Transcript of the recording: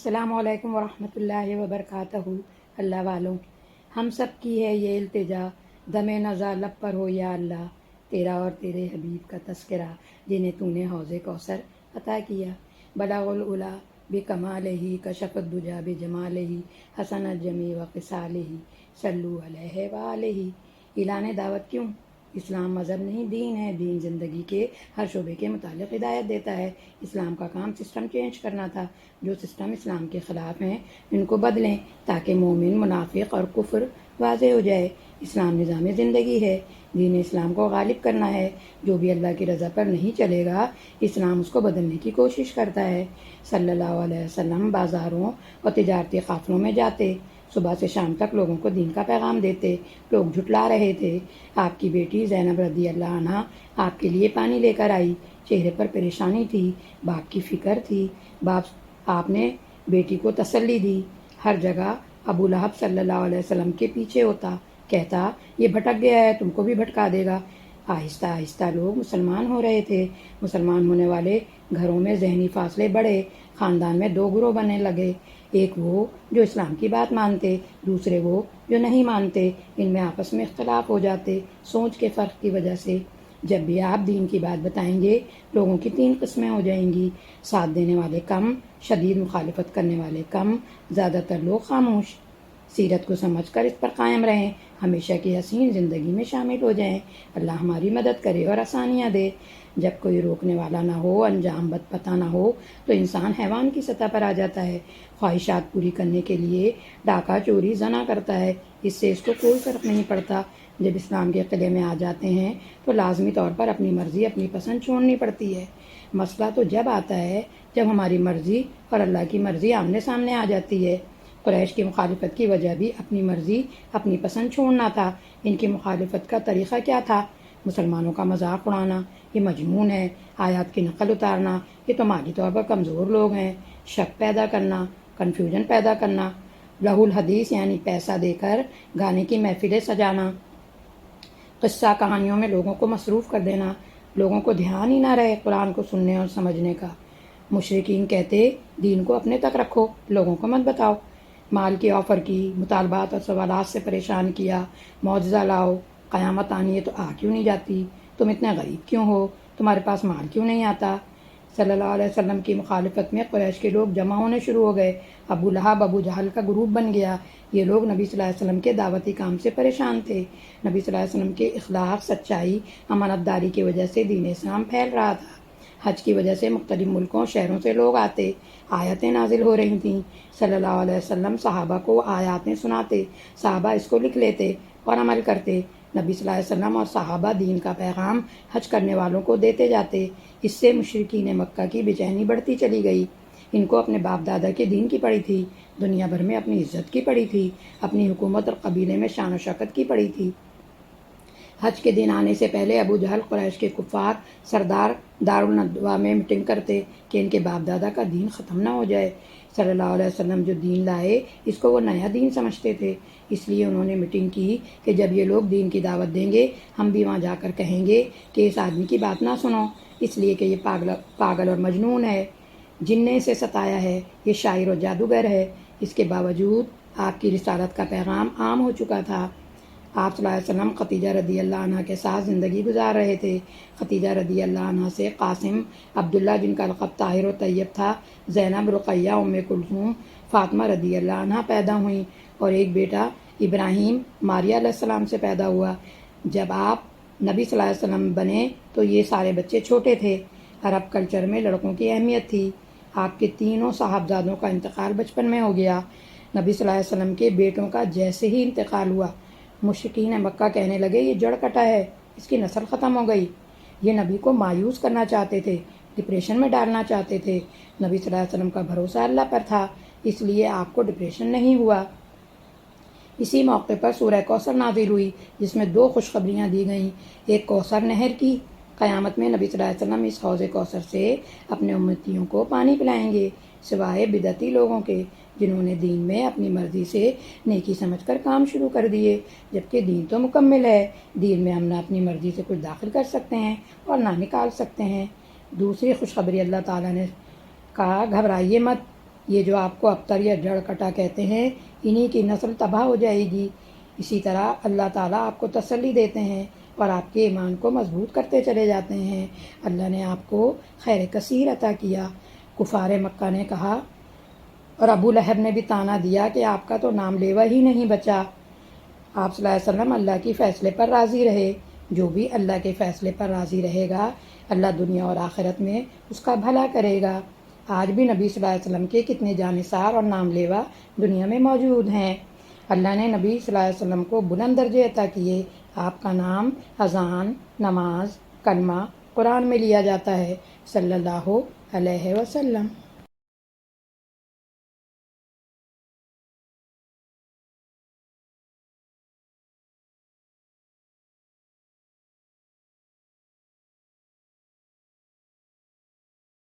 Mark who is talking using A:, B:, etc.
A: السلام علیکم ورحمۃ اللہ وبرکاتہ۔ اللہ والوں، ہم سب کی ہے یہ التجا، دم نزا لب پر ہو یا اللہ، تیرا اور تیرے حبیب کا تذکرہ جنہیں تو نے حوض کوثر عطا کیا۔ بلغ العلا بکمالہ، کشف الدجا بجمالہ، حسن الجمی و خصالہ، صلو علیہ وآلہ۔ اعلان دعوت کیوں؟ اسلام مذہب نہیں، دین ہے۔ دین زندگی کے ہر شعبے کے متعلق ہدایت دیتا ہے۔ اسلام کا کام سسٹم چینج کرنا تھا۔ جو سسٹم اسلام کے خلاف ہیں ان کو بدلیں تاکہ مومن، منافق اور کفر واضح ہو جائے۔ اسلام نظام زندگی ہے۔ دین اسلام کو غالب کرنا ہے۔ جو بھی اللہ کی رضا پر نہیں چلے گا، اسلام اس کو بدلنے کی کوشش کرتا ہے۔ صلی اللہ علیہ وسلم بازاروں اور تجارتی قافلوں میں جاتے، صبح سے شام تک لوگوں کو دین کا پیغام دیتے۔ لوگ جھٹلا رہے تھے۔ آپ کی بیٹی زینب رضی اللہ عنہا آپ کے لیے پانی لے کر آئی۔ چہرے پر پریشانی تھی، باپ کی فکر تھی۔ آپ نے بیٹی کو تسلی دی۔ ہر جگہ ابو لہب صلی اللہ علیہ وسلم کے پیچھے ہوتا، کہتا یہ بھٹک گیا ہے، تم کو بھی بھٹکا دے گا۔ آہستہ آہستہ لوگ مسلمان ہو رہے تھے۔ مسلمان ہونے والے گھروں میں ذہنی فاصلے بڑھے۔ خاندان میں دو گروہ بننے لگے، ایک وہ جو اسلام کی بات مانتے، دوسرے وہ جو نہیں مانتے۔ ان میں آپس میں اختلاف ہو جاتے، سوچ کے فرق کی وجہ سے۔ جب بھی آپ دین کی بات بتائیں گے، لوگوں کی تین قسمیں ہو جائیں گی: ساتھ دینے والے کم، شدید مخالفت کرنے والے کم، زیادہ تر لوگ خاموش۔ سیرت کو سمجھ کر اس پر قائم رہیں، ہمیشہ کی حسین زندگی میں شامل ہو جائیں۔ اللہ ہماری مدد کرے اور آسانیاں دے۔ جب کوئی روکنے والا نہ ہو، انجام بد پتہ نہ ہو، تو انسان حیوان کی سطح پر آ جاتا ہے۔ خواہشات پوری کرنے کے لیے ڈاکہ، چوری، زنا کرتا ہے۔ اس سے اس کو کوئی فرق نہیں پڑتا۔ جب اسلام کے قلعے میں آ جاتے ہیں تو لازمی طور پر اپنی مرضی، اپنی پسند چھوڑنی پڑتی ہے۔ مسئلہ تو جب آتا ہے جب ہماری مرضی اور اللہ کی مرضی آمنے سامنے آ جاتی ہے۔ قریش کی مخالفت کی وجہ بھی اپنی مرضی، اپنی پسند چھوڑنا تھا۔ ان کی مخالفت کا طریقہ کیا تھا؟ مسلمانوں کا مذاق اڑانا، یہ مجنون ہے، آیات کی نقل اتارنا، یہ تو مالی طور پر کمزور لوگ ہیں، شک پیدا کرنا، کنفیوژن پیدا کرنا، لہو الحدیث یعنی پیسہ دے کر گانے کی محفلیں سجانا، قصہ کہانیوں میں لوگوں کو مصروف کر دینا، لوگوں کو دھیان ہی نہ رہے قرآن کو سننے اور سمجھنے کا۔ مشرکین کہتے دین کو اپنے تک رکھو، لوگوں کو مت بتاؤ۔ مال کی آفر کی، مطالبات اور سوالات سے پریشان کیا، معجزہ لاؤ، قیامت آنی ہے تو آ کیوں نہیں جاتی؟ تم اتنے غریب کیوں ہو؟ تمہارے پاس مال کیوں نہیں آتا؟ صلی اللہ علیہ وسلم کی مخالفت میں قریش کے لوگ جمع ہونے شروع ہو گئے۔ ابو لہب، ابو جہل کا گروپ بن گیا۔ یہ لوگ نبی صلی اللہ علیہ وسلم کے دعوتی کام سے پریشان تھے۔ نبی صلی اللہ علیہ وسلم کے اخلاق، سچائی، امانت داری کی وجہ سے دین اسلام پھیل رہا تھا۔ حج کی وجہ سے مختلف ملکوں، شہروں سے لوگ آتے، آیتیں نازل ہو رہی تھیں۔ صلی اللہ علیہ وسلم صحابہ کو آیاتیں سناتے، صحابہ اس کو لکھ لیتے اور عمل کرتے۔ نبی صلی اللہ علیہ وسلم اور صحابہ دین کا پیغام حج کرنے والوں کو دیتے جاتے۔ اس سے مشرکین مکہ کی بے چینی بڑھتی چلی گئی۔ ان کو اپنے باپ دادا کے دین کی پڑی تھی، دنیا بھر میں اپنی عزت کی پڑی تھی، اپنی حکومت اور قبیلے میں شان و شوکت کی پڑی تھی۔ حج کے دن آنے سے پہلے ابو جہل، قریش کے کفار سردار دارالندوا میں میٹنگ کرتے کہ ان کے باپ دادا کا دین ختم نہ ہو جائے۔ صلی اللہ علیہ وسلم جو دین لائے اس کو وہ نیا دین سمجھتے تھے، اس لیے انہوں نے میٹنگ کی کہ جب یہ لوگ دین کی دعوت دیں گے، ہم بھی وہاں جا کر کہیں گے کہ اس آدمی کی بات نہ سنو، اس لیے کہ یہ پاگل اور مجنون ہے، جن نے اسے ستایا ہے، یہ شاعر و جادوگر ہے۔ اس کے باوجود آپ کی رسالت کا پیغام عام ہو چکا تھا۔ آپ صلی اللہ علیہ وسلم خدیجہ رضی اللہ عنہ کے ساتھ زندگی گزار رہے تھے۔ خدیجہ رضی اللہ عنہ سے قاسم، عبداللہ جن کا لقب طاہر و طیب تھا، زینب، رقیہ، ام کلثوم، فاطمہ رضی اللہ عنہ پیدا ہوئیں، اور ایک بیٹا ابراہیم ماریہ علیہ السلام سے پیدا ہوا۔ جب آپ نبی صلی اللہ علیہ وسلم بنے تو یہ سارے بچے چھوٹے تھے۔ عرب کلچر میں لڑکوں کی اہمیت تھی۔ آپ کے تینوں صاحبزادوں کا انتقال بچپن میں ہو گیا۔ نبی صلی اللہ علیہ وسلم کے بیٹوں کا جیسے ہی انتقال ہوا، مشرکین مکہ کہنے لگے یہ جڑ کٹا ہے، اس کی نسل ختم ہو گئی۔ یہ نبی کو مایوس کرنا چاہتے تھے، ڈپریشن میں ڈالنا چاہتے تھے۔ نبی صلی اللہ علیہ وسلم کا بھروسہ اللہ پر تھا، اس لیے آپ کو ڈپریشن نہیں ہوا۔ اسی موقع پر سورہ کوثر نازل ہوئی، جس میں دو خوشخبریاں دی گئیں۔ ایک کوثر نہر کی، قیامت میں نبی صلی اللہ علیہ وسلم اس حوض کوثر سے اپنے امتیوں کو پانی پلائیں گے، سوائے بدعتی لوگوں کے جنہوں نے دین میں اپنی مرضی سے نیکی سمجھ کر کام شروع کر دیے، جبکہ دین تو مکمل ہے۔ دین میں ہم نہ اپنی مرضی سے کچھ داخل کر سکتے ہیں اور نہ نکال سکتے ہیں۔ دوسری خوشخبری اللہ تعالیٰ نے کہا گھبرائیے مت، یہ جو آپ کو ابتر یا جڑ کٹا کہتے ہیں، انہی کی نسل تباہ ہو جائے گی۔ اسی طرح اللہ تعالیٰ آپ کو تسلی دیتے ہیں اور آپ کے ایمان کو مضبوط کرتے چلے جاتے ہیں۔ اللہ نے آپ کو خیر کثیر عطا کیا۔ کفار مکہ نے کہا اور ابو لہب نے بھی طعنہ دیا کہ آپ کا تو نام لیوا ہی نہیں بچا۔ آپ صلی اللہ علیہ وسلم اللہ کے فیصلے پر راضی رہے۔ جو بھی اللہ کے فیصلے پر راضی رہے گا، اللہ دنیا اور آخرت میں اس کا بھلا کرے گا۔ آج بھی نبی صلی اللہ علیہ وسلم کے کتنے جانثار اور نام لیوا دنیا میں موجود ہیں۔ اللہ نے نبی صلی اللہ علیہ وسلم کو بلند درجے عطا کیے۔ آپ کا نام اذان، نماز، کلمہ، قرآن میں لیا جاتا ہے، صلی اللہ علیہ وسلم۔